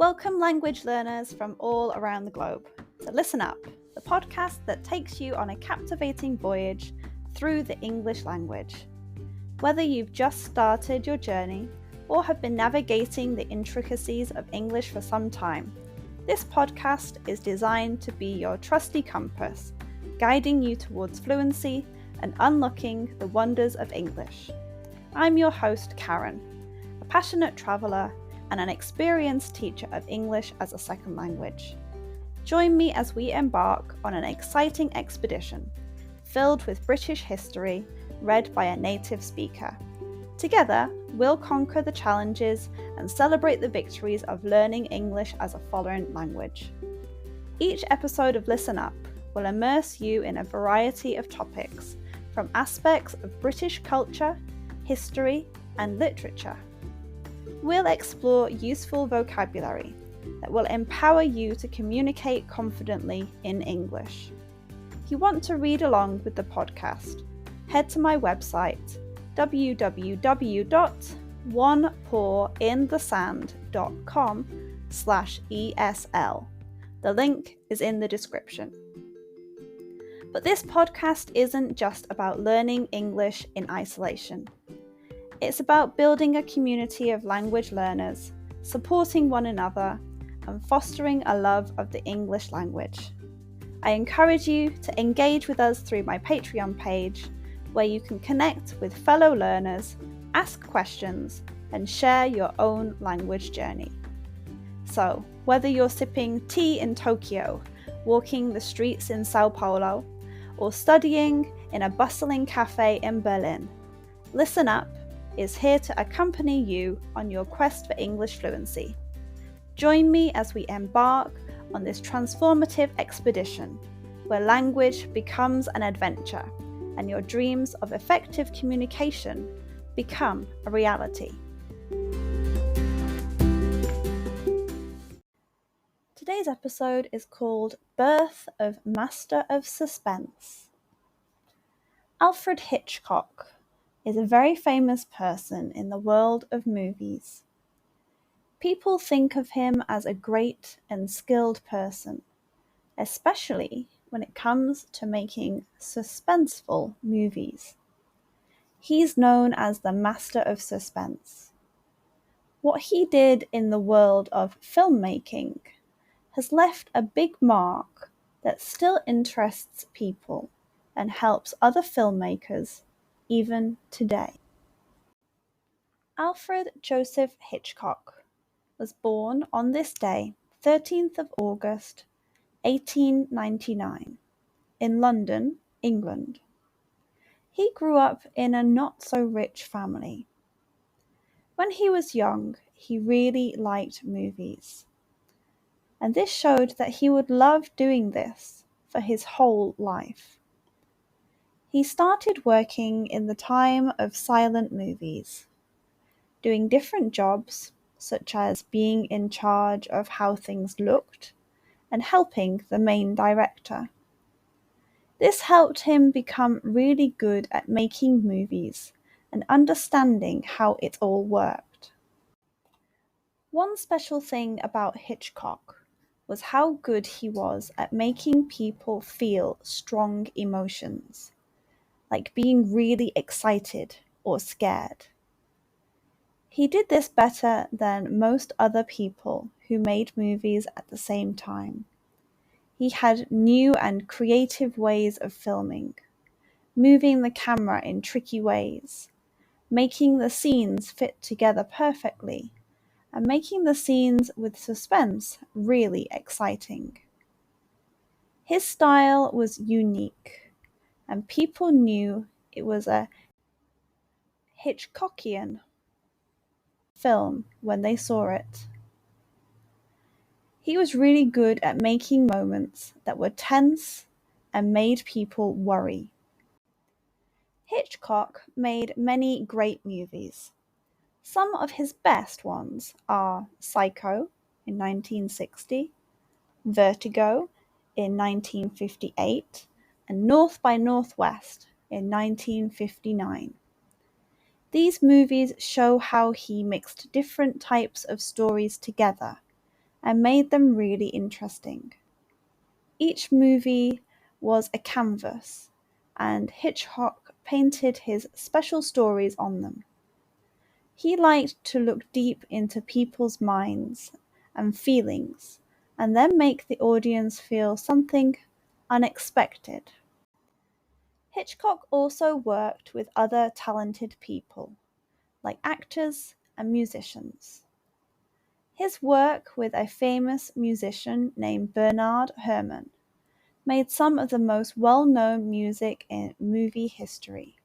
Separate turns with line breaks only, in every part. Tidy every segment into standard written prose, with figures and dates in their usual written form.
Welcome, language learners from all around the globe, to Listen Up, the podcast that takes you on a captivating voyage through the English language. Whether you've just started your journey or have been navigating the intricacies of English for some time, this podcast is designed to be your trusty compass, guiding you towards fluency and unlocking the wonders of English. I'm your host, Karen, a passionate traveller and an experienced teacher of English as a second language. Join me as we embark on an exciting expedition filled with British history read by a native speaker. Together, we'll conquer the challenges and celebrate the victories of learning English as a foreign language. Each episode of Listen Up will immerse you in a variety of topics, from aspects of British culture, history, and literature. We'll explore useful vocabulary that will empower you to communicate confidently in English. If you want to read along with the podcast, head to my website www.onepawinthesand.com/ESL. The link is in the description. But this podcast isn't just about learning English in isolation. It's about building a community of language learners, supporting one another, and fostering a love of the English language. I encourage you to engage with us through my Patreon page, where you can connect with fellow learners, ask questions, and share your own language journey. So, whether you're sipping tea in Tokyo, walking the streets in Sao Paulo, or studying in a bustling cafe in Berlin, Listen Up is here to accompany you on your quest for English fluency. Join me as we embark on this transformative expedition, where language becomes an adventure and your dreams of effective communication become a reality. Today's episode is called Birth of Master of Suspense. Alfred Hitchcock is a very famous person in the world of movies. People think of him as a great and skilled person, especially when it comes to making suspenseful movies. He's known as the master of suspense. What he did in the world of filmmaking has left a big mark that still interests people and helps other filmmakers even today. Alfred Joseph Hitchcock was born on this day, 13th of August, 1899, in London, England. He grew up in a not-so-rich family. When he was young, he really liked movies, and this showed that he would love doing this for his whole life. He started working in the time of silent movies, doing different jobs such as being in charge of how things looked and helping the main director. This helped him become really good at making movies and understanding how it all worked. One special thing about Hitchcock was how good he was at making people feel strong emotions, like being really excited or scared. He did this better than most other people who made movies at the same time. He had new and creative ways of filming, moving the camera in tricky ways, making the scenes fit together perfectly, and making the scenes with suspense really exciting. His style was unique, and people knew it was a Hitchcockian film when they saw it. He was really good at making moments that were tense and made people worry. Hitchcock made many great movies. Some of his best ones are Psycho in 1960, Vertigo in 1958, and North by Northwest in 1959. These movies show how he mixed different types of stories together and made them really interesting. Each movie was a canvas, and Hitchcock painted his special stories on them. He liked to look deep into people's minds and feelings and then make the audience feel something unexpected. Hitchcock also worked with other talented people, like actors and musicians. His work with a famous musician named Bernard Herrmann made some of the most well-known music in movie history.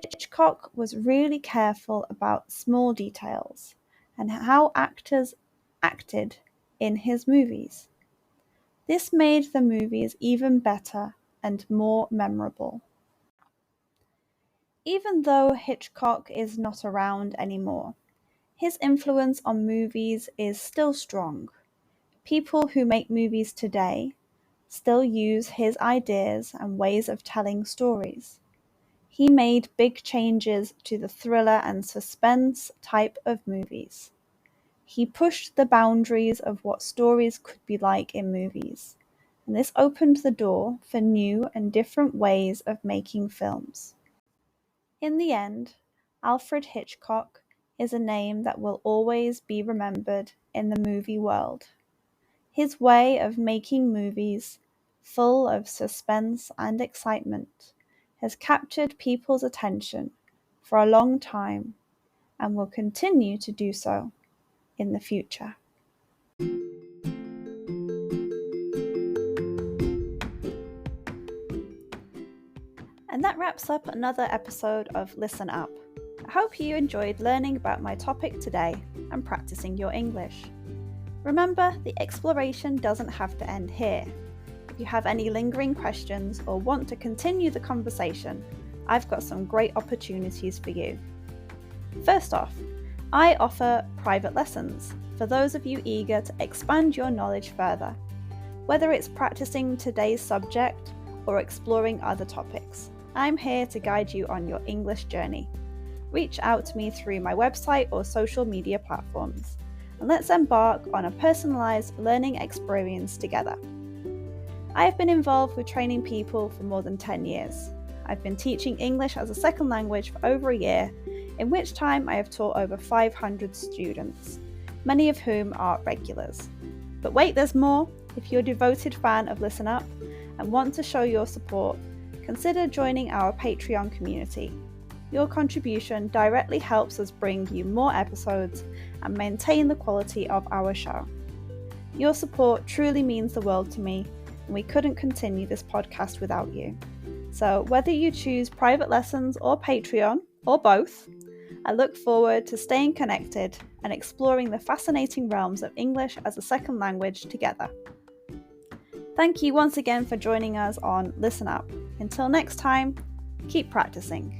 Hitchcock was really careful about small details and how actors acted in his movies. This made the movies even better and more memorable. Even though Hitchcock is not around anymore, his influence on movies is still strong. People who make movies today still use his ideas and ways of telling stories. He made big changes to the thriller and suspense type of movies. He pushed the boundaries of what stories could be like in movies, and this opened the door for new and different ways of making films. In the end, Alfred Hitchcock is a name that will always be remembered in the movie world. His way of making movies, full of suspense and excitement, has captured people's attention for a long time and will continue to do so in the future. And that wraps up another episode of Listen Up. I hope you enjoyed learning about my topic today and practicing your English. Remember, the exploration doesn't have to end here. If you have any lingering questions or want to continue the conversation, I've got some great opportunities for you. First off, I offer private lessons for those of you eager to expand your knowledge further, whether it's practicing today's subject or exploring other topics. I'm here to guide you on your English journey. Reach out to me through my website or social media platforms, and let's embark on a personalized learning experience together. I have been involved with training people for more than 10 years. I've been teaching English as a second language for over a year, in which time I have taught over 500 students, many of whom are regulars. But wait, there's more. If you're a devoted fan of Listen Up and want to show your support, consider joining our Patreon community. Your contribution directly helps us bring you more episodes and maintain the quality of our show. Your support truly means the world to me, and we couldn't continue this podcast without you. So whether you choose private lessons or Patreon, or both, I look forward to staying connected and exploring the fascinating realms of English as a second language together. Thank you once again for joining us on Listen Up. Until next time, keep practicing.